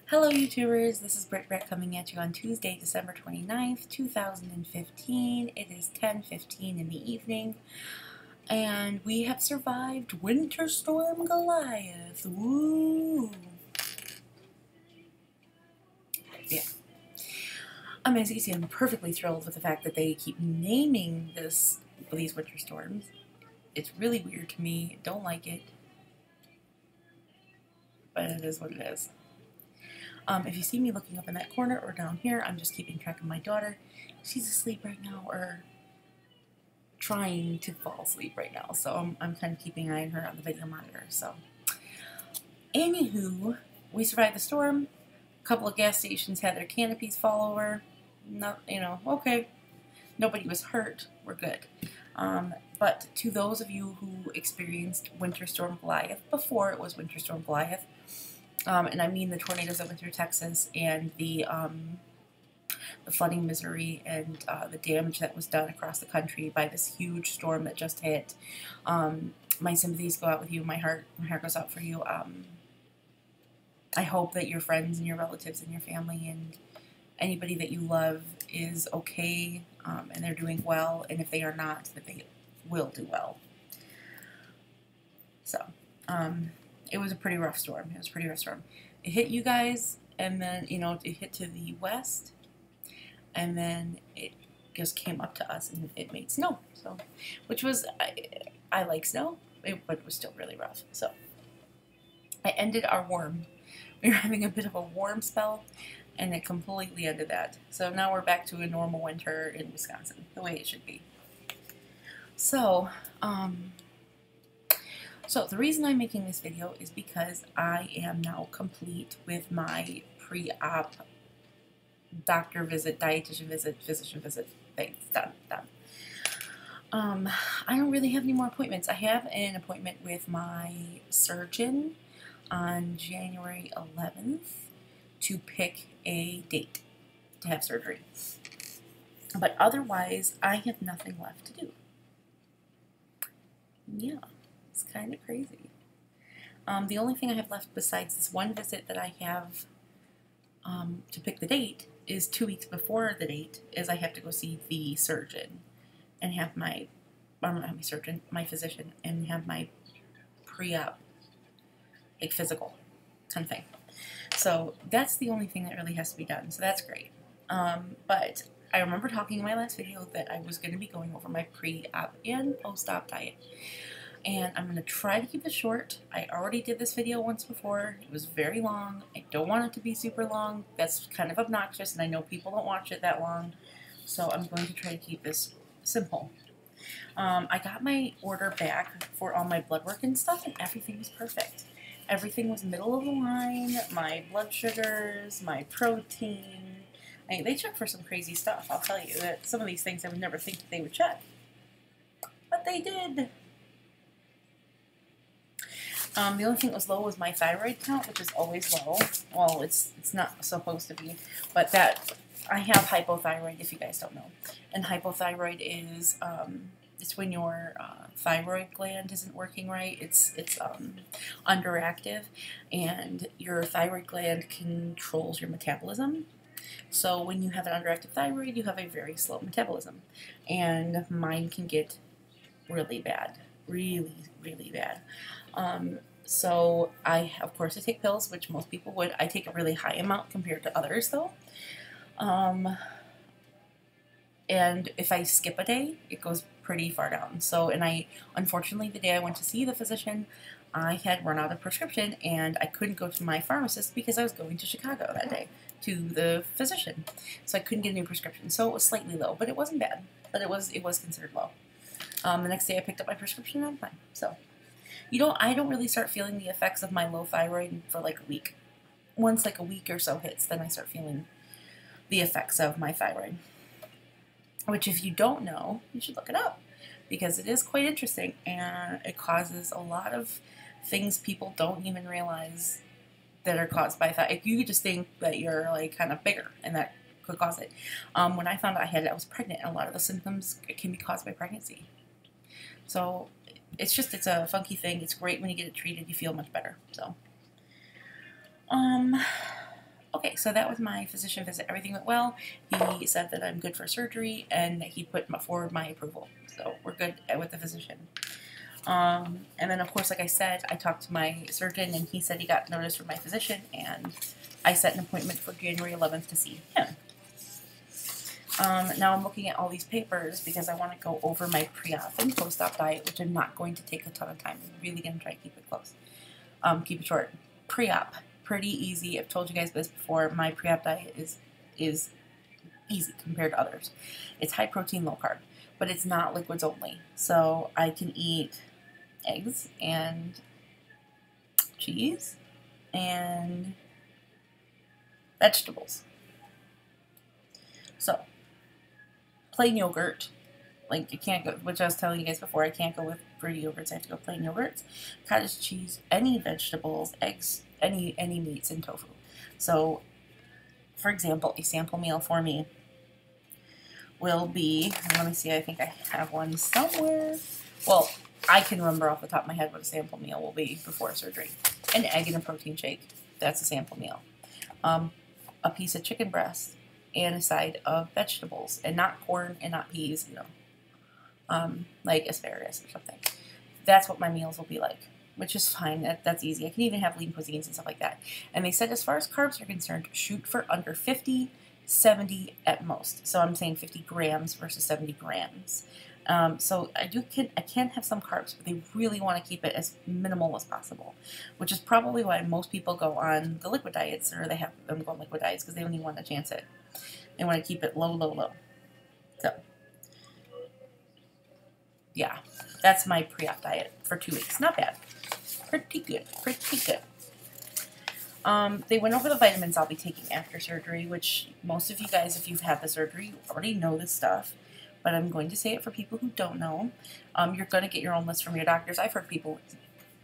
Hello YouTubers, this is Brittbratt coming at you on Tuesday, December 29th, 2015. It is 10:15 in the evening, and we have survived Winter Storm Goliath. Woo! Yeah. As you can see, I'm perfectly thrilled with the fact that they keep naming these winter storms. It's really weird to me. Don't like it. But it is what it is. If you see me looking up in that corner or down here, I'm just keeping track of my daughter. She's asleep right now, or trying to fall asleep right now, so I'm kind of keeping an eye on her on the video monitor. So, anywho, we survived the storm. A couple of gas stations had their canopies fall over. Not, okay. Nobody was hurt. We're good. But to those of you who experienced Winter Storm Goliath before it was Winter Storm Goliath, and I mean the tornadoes that went through Texas and the flooding in Missouri and the damage that was done across the country by this huge storm that just hit. My sympathies go out with you. My heart goes out for you. I hope that your friends and your relatives and your family and anybody that you love is okay, and they're doing well, and if they are not, that they will do well. So, it was a pretty rough storm. It hit you guys, and then, it hit to the west, and then it just came up to us, and it made snow. So, which was, I like snow, but it was still really rough. So, I ended our warm. We were having a bit of a warm spell, and it completely ended that. So now we're back to a normal winter in Wisconsin, the way it should be. So, so the reason I'm making this video is because I am now complete with my pre-op doctor visit, dietitian visit, physician visit things. Done. I don't really have any more appointments. I have an appointment with my surgeon on January 11th to pick a date to have surgery. But otherwise, I have nothing left to do. Yeah, it's kind of crazy. The only thing I have left besides this one visit that I have to pick the date is 2 weeks before the date, is I have to go see the surgeon and have my, my physician, and have my pre-op, like physical kind of thing. So that's the only thing that really has to be done. So that's great. But I remember talking in my last video that I was going to be going over my pre-op and post-op diet. And I'm going to try to keep it short. I already did this video once before. It was very long. I don't want it to be super long. That's kind of obnoxious, and I know people don't watch it that long. So I'm going to try to keep this simple. I got my order back for all my blood work and stuff, and everything was perfect. Everything was middle of the line. My blood sugars, my protein. They check for some crazy stuff. I'll tell you that some of these things I would never think that they would check. But they did. The only thing that was low was my thyroid count, which is always low. Well, it's not supposed to be, but that I have hypothyroid, if you guys don't know. And hypothyroid is it's when your thyroid gland isn't working right. It's underactive, and your thyroid gland controls your metabolism. So when you have an underactive thyroid, you have a very slow metabolism, and mine can get really bad, really, really bad. So I take pills, which most people would. I take a really high amount compared to others, though. And if I skip a day, it goes pretty far down. So, and unfortunately, the day I went to see the physician, I had run out of prescription, and I couldn't go to my pharmacist because I was going to Chicago that day to the physician. So I couldn't get a new prescription. So it was slightly low, but it wasn't bad. But it was considered low. The next day I picked up my prescription, and I'm fine. So, I don't really start feeling the effects of my low thyroid for like a week. Once like a week or so hits, then I start feeling the effects of my thyroid. Which, if you don't know, you should look it up, because it is quite interesting, and it causes a lot of things people don't even realize that are caused by thyroid. You just think that you're like kind of bigger, and that could cause it. When I found out I was pregnant, and a lot of the symptoms can be caused by pregnancy. So it's a funky thing. It's great when you get it treated. You feel much better. So, Okay, so that was my physician visit. Everything went well. He said that I'm good for surgery, and that he put forward my approval. So we're good with the physician. And then, of course, like I said, I talked to my surgeon, and he said he got notice from my physician, and I set an appointment for January 11th to see him. Now I'm looking at all these papers because I want to go over my pre-op and post-op diet, which I'm not going to take a ton of time. I'm really going to try to keep it close. Keep it short. Pre-op, pretty easy. I've told you guys this before. My pre-op diet is easy compared to others. It's high protein, low carb, but it's not liquids only. So I can eat eggs and cheese and vegetables. So plain yogurt, like you can't go, which I was telling you guys before, I can't go with fruity yogurts, I have to go plain yogurts, cottage cheese, any vegetables, eggs, any meats, and tofu. So, for example, a sample meal for me will be, let me see, I think I have one somewhere. Well, I can remember off the top of my head what a sample meal will be before surgery. An egg and a protein shake, that's a sample meal. A piece of chicken breast, and a side of vegetables, and not corn and not peas, you know, like asparagus or something. That's what my meals will be like, which is fine. That's easy. I can even have lean cuisines and stuff like that. And they said as far as carbs are concerned, shoot for under 50, 70 at most. So I'm saying 50 grams versus 70 grams. So I can have some carbs, but they really want to keep it as minimal as possible, which is probably why most people go on the liquid diets, or they have them go on liquid diets, because they don't even want to chance it. They want to keep it low, low, low. So, yeah, that's my pre-op diet for 2 weeks. Not bad. Pretty good. Pretty good. They went over the vitamins I'll be taking after surgery, which most of you guys, if you've had the surgery, you already know this stuff. But I'm going to say it for people who don't know. You're going to get your own list from your doctors. I've heard people,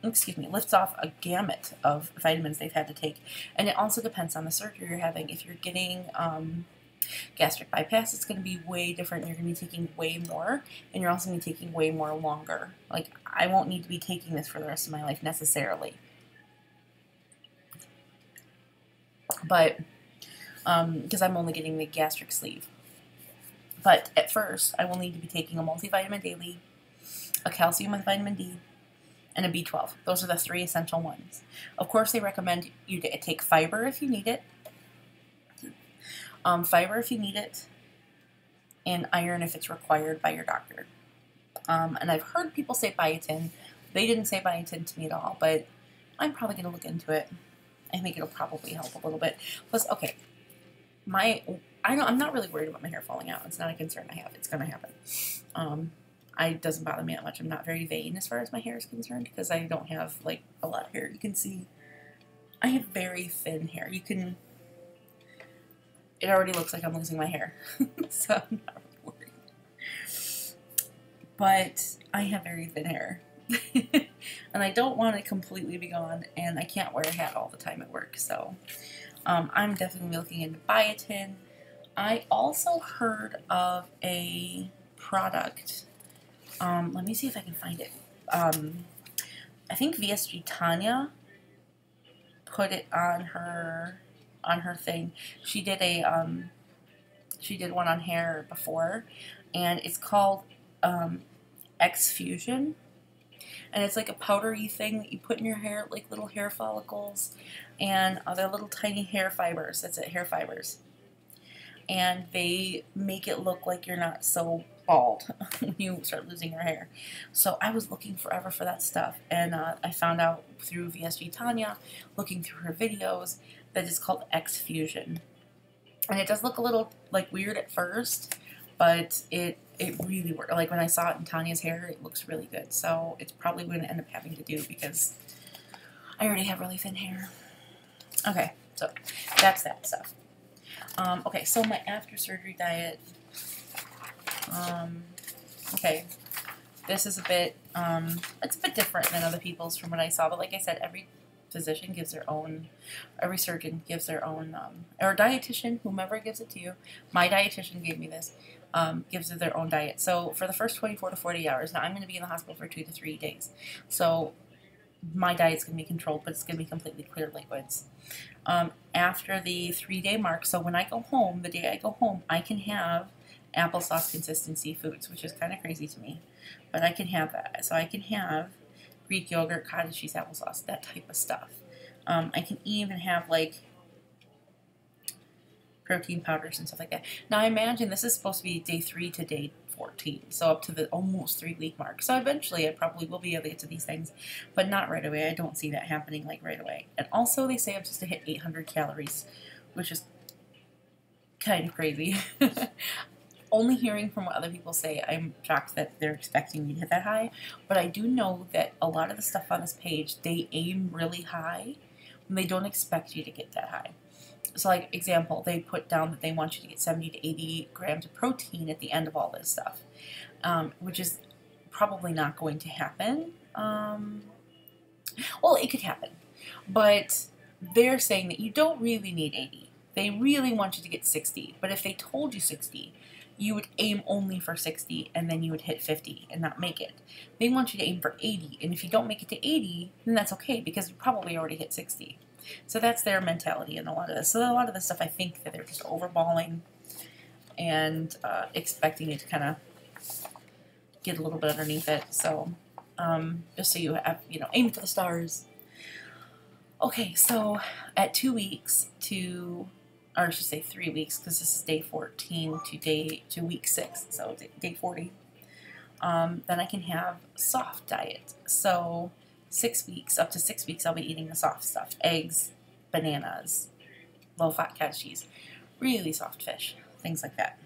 lists off a gamut of vitamins they've had to take. And it also depends on the surgery you're having. If you're getting gastric bypass, it's going to be way different. You're going to be taking way more, and you're also going to be taking way more longer. Like, I won't need to be taking this for the rest of my life necessarily. But, because I'm only getting the gastric sleeve. But at first, I will need to be taking a multivitamin daily, a calcium with vitamin D, and a B12. Those are the 3 essential ones. Of course, they recommend you to take fiber if you need it, and iron if it's required by your doctor. And I've heard people say biotin. They didn't say biotin to me at all, but I'm probably going to look into it. I think it'll probably help a little bit. Plus, okay, I'm not really worried about my hair falling out. It's not a concern I have. It's going to happen. It doesn't bother me that much. I'm not very vain as far as my hair is concerned, because I don't have, like, a lot of hair. You can see I have very thin hair. It already looks like I'm losing my hair. So I'm not really worried. But I have very thin hair. And I don't want it completely be gone, and I can't wear a hat all the time at work. So I'm definitely looking into biotin. I also heard of a product. Let me see if I can find it. I think VSG Tanya put it on her thing. She did one on hair before, and it's called X Fusion. And it's like a powdery thing that you put in your hair, like little hair follicles, and other little tiny hair fibers. That's it, hair fibers. And they make it look like you're not so bald when you start losing your hair. So I was looking forever for that stuff, and I found out through VSG Tanya, looking through her videos, that it's called X Fusion. And it does look a little like weird at first, but it really worked. Like when I saw it in Tanya's hair, it looks really good. So it's probably going to end up having to do, because I already have really thin hair. Okay, so that's that stuff. Okay, so my after surgery diet. Okay, this is a bit, it's a bit different than other people's from what I saw. But like I said, every physician gives their own, every surgeon gives their own, or dietitian, whomever gives it to you. My dietitian gave me this. Gives it their own diet. So for the first 24 to 40 hours, now I'm going to be in the hospital for 2 to 3 days. So my diet's going to be controlled, but it's going to be completely clear liquids. After the 3-day mark, so when I go home, the day I go home, I can have applesauce consistency foods, which is kind of crazy to me, but I can have that. So I can have Greek yogurt, cottage cheese, applesauce, that type of stuff. I can even have like protein powders and stuff like that. Now I imagine this is supposed to be day 3 to day 14, so up to the almost 3-week mark. So eventually I probably will be able to get to these things, but not right away. I don't see that happening like right away. And also they say I'm supposed to hit 800 calories, which is kind of crazy. Only hearing from what other people say, I'm shocked that they're expecting me to hit that high. But I do know that a lot of the stuff on this page, they aim really high, and they don't expect you to get that high. So, like, example, they put down that they want you to get 70 to 80 grams of protein at the end of all this stuff, which is probably not going to happen. Well, it could happen, but they're saying that you don't really need 80. They really want you to get 60, but if they told you 60, you would aim only for 60, and then you would hit 50 and not make it. They want you to aim for 80, and if you don't make it to 80, then that's okay, because you probably already hit 60. So that's their mentality in a lot of this. So a lot of this stuff, I think that they're just overballing and expecting you to kind of get a little bit underneath it. So just so you have, aim for the stars. Okay, so at 2 weeks or I should say 3 weeks, because this is day 14 to week 6, so day 40. Then I can have soft diet. So 6 weeks, up to 6 weeks, I'll be eating the soft stuff: eggs, bananas, low-fat cottage cheese, really soft fish, things like that.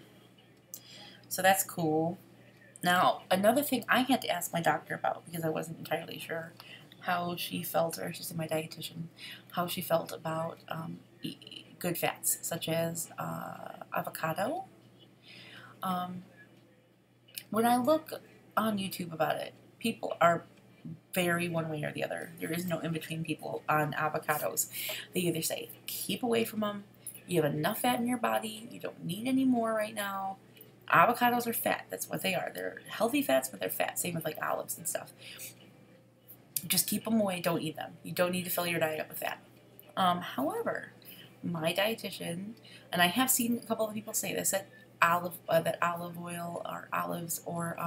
So that's cool. Now, another thing I had to ask my doctor about, because I wasn't entirely sure how she felt, or she's my dietitian, how she felt about good fats, such as avocado. When I look on YouTube about it, people are very one way or the other. There is no in-between people on avocados. They either say, keep away from them, you have enough fat in your body, you don't need any more right now. Avocados are fat, that's what they are. They're healthy fats, but they're fat. Same with like olives and stuff. Just keep them away, don't eat them. You don't need to fill your diet up with fat. However, my dietitian, and I have seen a couple of people say this, that olive oil or olives or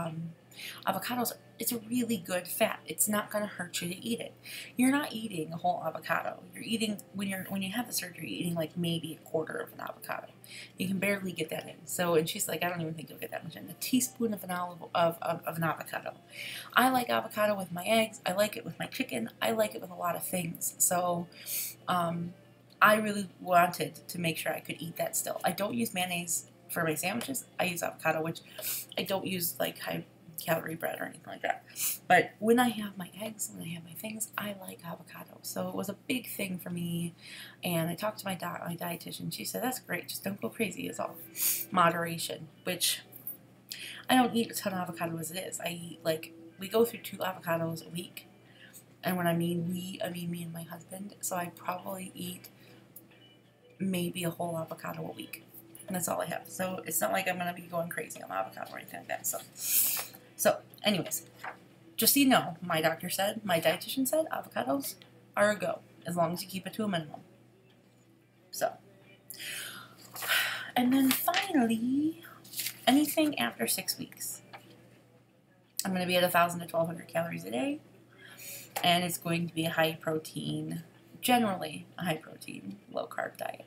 avocados, it's a really good fat. It's not going to hurt you to eat it. You're not eating a whole avocado. You're eating, when you have the surgery, you're eating like maybe a quarter of an avocado. You can barely get that in. So, and she's like, I don't even think you'll get that much in. A teaspoon of an avocado. I like avocado with my eggs. I like it with my chicken. I like it with a lot of things. So, I really wanted to make sure I could eat that still. I don't use mayonnaise for my sandwiches. I use avocado, which I don't use like high calorie bread or anything like that. But when I have my eggs, when I have my things, I like avocado. So it was a big thing for me. And I talked to my dietitian. She said, that's great. Just don't go crazy. It's all moderation, which I don't eat a ton of avocado as it is. I eat like, we go through 2 avocados a week. And when I mean we, I mean me and my husband. So I probably eat maybe a whole avocado a week. And that's all I have. So it's not like I'm going to be going crazy on avocado or anything like that. So anyways, just so you know, my dietitian said avocados are a go, as long as you keep it to a minimum. So, and then finally, anything after 6 weeks, I'm going to be at 1,000 to 1,200 calories a day, and it's going to be a high protein, generally a high protein, low carb diet.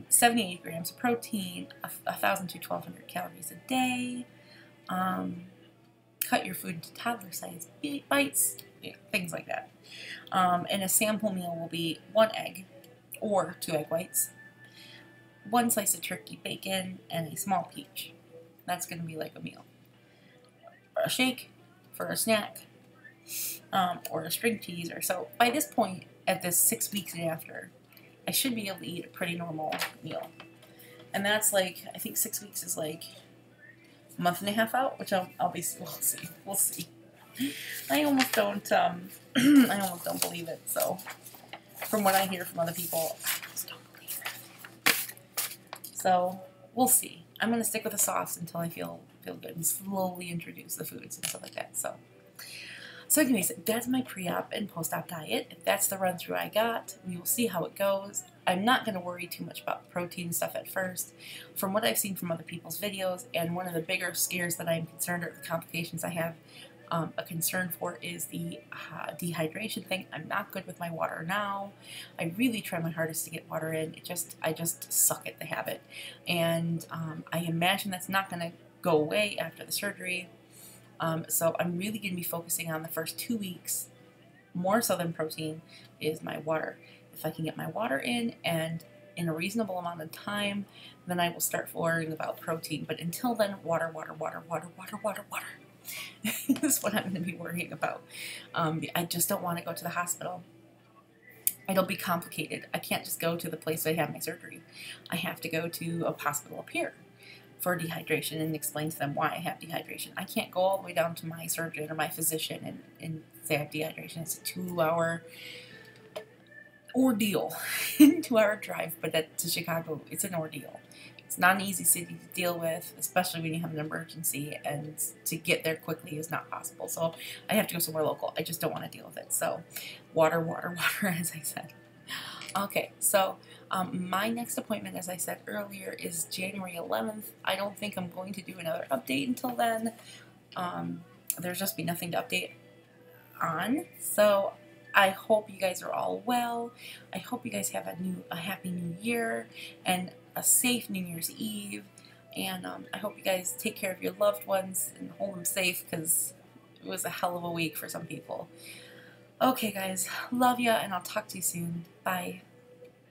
78 grams of protein, 1,000 to 1,200 calories a day. Cut your food into toddler-sized bites, things like that. And a sample meal will be 1 egg or 2 egg whites, 1 slice of turkey bacon, and a small peach. That's going to be like a meal. A shake for a snack, or a string cheese, or so. By this point, at this 6 weeks and after, I should be able to eat a pretty normal meal. And that's like, I think 6 weeks is like a month and a half out, which we'll see. I almost don't believe it. So from what I hear from other people, I almost don't believe it. So we'll see. I'm going to stick with the sauce until I feel good and slowly introduce the foods and stuff like that. So So anyways, that's my pre-op and post-op diet. If that's the run-through I got, we will see how it goes. I'm not going to worry too much about protein stuff at first. From what I've seen from other people's videos, and one of the bigger scares that I'm concerned, or the complications I have a concern for, is the dehydration thing. I'm not good with my water now. I really try my hardest to get water in. I just suck at the habit. And I imagine that's not going to go away after the surgery. So I'm really going to be focusing on the first 2 weeks, more so than protein, is my water. If I can get my water in and in a reasonable amount of time, then I will start worrying about protein. But until then, water, water, water, water, water, water, water. This is what I'm going to be worrying about. I just don't want to go to the hospital. It'll be complicated. I can't just go to the place I had my surgery. I have to go to a hospital up here for dehydration and explain to them why I have dehydration. I can't go all the way down to my surgeon or my physician and say I have dehydration. It's a 2-hour ordeal, 2-hour drive, but to Chicago, it's an ordeal. It's not an easy city to deal with, especially when you have an emergency, and to get there quickly is not possible. So I have to go somewhere local. I just don't want to deal with it. So water, water, water, as I said. Okay, so my next appointment, as I said earlier, is January 11th. I don't think I'm going to do another update until then. There's just be nothing to update on. So I hope you guys are all well. I hope you guys have a happy new year and a safe New Year's Eve. And I hope you guys take care of your loved ones and hold them safe, because it was a hell of a week for some people. Okay, guys, love ya, and I'll talk to you soon. Bye.